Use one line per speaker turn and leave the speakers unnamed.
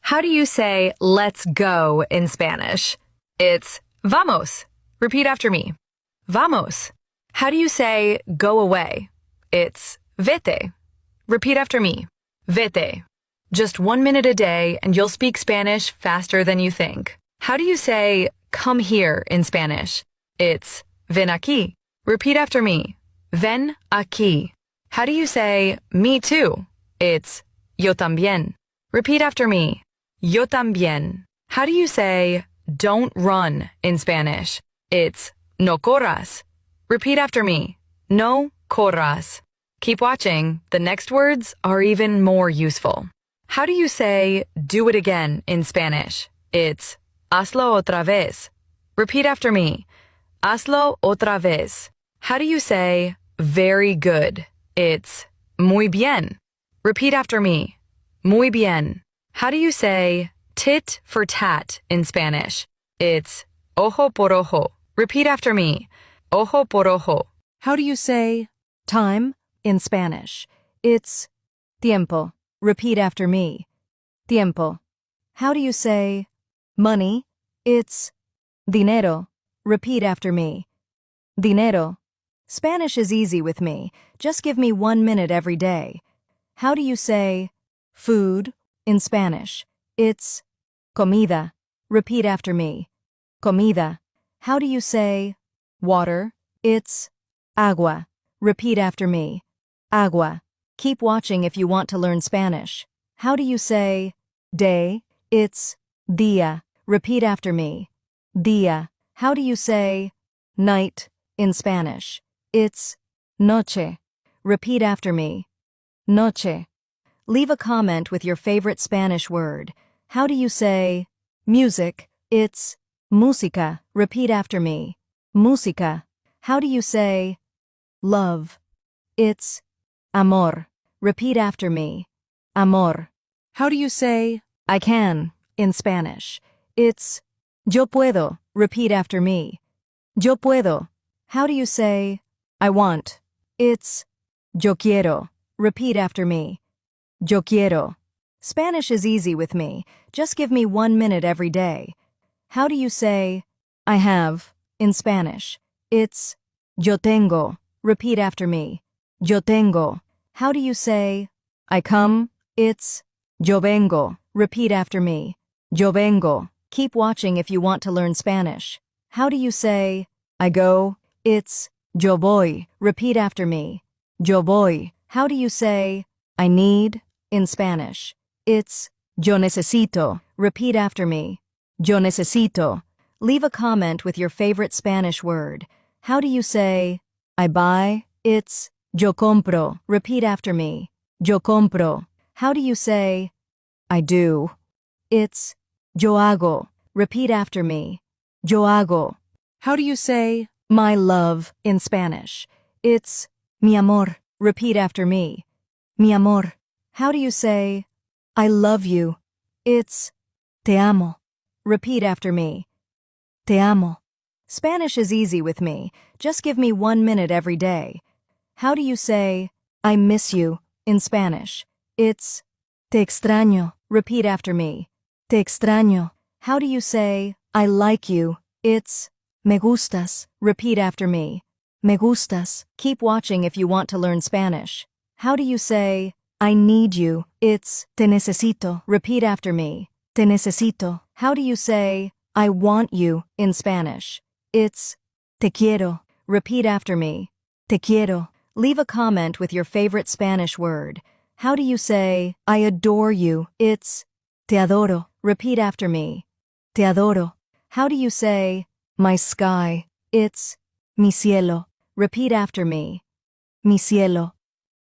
How do you say let's go in Spanish? It's vamos. Repeat after me. Vamos. How do you say go away? It's vete. Repeat after me. Vete. Just 1 minute a day and you'll speak Spanish faster than you think. How do you say come here in Spanish? It's ven aquí. Repeat after me. Ven aquí. How do you say me too? It's yo también. Repeat after me. Yo también. How do you say don't run in Spanish? It's no corras. Repeat after me. No corras. Keep watching. The next words are even more useful. How do you say do it again in Spanish? It's hazlo otra vez. Repeat after me. Hazlo otra vez. How do you say very good? It's muy bien. Repeat after me. Muy bien. How do you say tit for tat in Spanish? It's ojo por ojo. Repeat after me. Ojo por ojo.
How do you say time in Spanish? It's tiempo. Repeat after me. Tiempo. How do you say money? It's dinero. Repeat after me. Dinero. Spanish is easy with me. Just give me 1 minute every day. How do you say food in Spanish? It's comida. Repeat after me. Comida. How do you say water? It's agua. Repeat after me. Agua. Keep watching if you want to learn Spanish. How do you say day? It's día. Repeat after me. Día. How do you say night in Spanish? It's noche. Repeat after me. Noche. Leave a comment with your favorite Spanish word. How do you say music? It's música. Repeat after me. Música. How do you say love? It's amor. Repeat after me. Amor. How do you say I can in Spanish? It's yo puedo. Repeat after me. Yo puedo. How do you say I want? It's yo quiero. Repeat after me. Yo quiero. Spanish is easy with me. Just give me 1 minute every day. How do you say I have in Spanish? It's yo tengo. Repeat after me. Yo tengo. How do you say I come? It's yo vengo. Repeat after me. Yo vengo. Keep watching if you want to learn Spanish. How do you say I go? It's yo voy. Repeat after me. Yo voy. How do you say I need in Spanish? It's yo necesito. Repeat after me. Yo necesito. Leave a comment with your favorite Spanish word. How do you say I buy? It's yo compro. Repeat after me. Yo compro. How do you say I do? It's yo hago. Repeat after me. Yo hago. How do you say my love in Spanish? It's mi amor. Repeat after me. Mi amor. How do you say I love you? It's te amo. Repeat after me. Te amo. Spanish is easy with me. Just give me 1 minute every day. How do you say I miss you in Spanish? It's te extraño. Repeat after me. Te extraño. How do you say I like you? It's me gustas. Repeat after me. Me gustas. Keep watching if you want to learn Spanish. How do you say I need you? It's te necesito. Repeat after me. Te necesito. How do you say I want you in Spanish? It's te quiero. Repeat after me. Te quiero. Leave a comment with your favorite Spanish word. How do you say I adore you? It's te adoro. Repeat after me. Te adoro. How do you say my sky? It's mi cielo. Repeat after me. Mi cielo.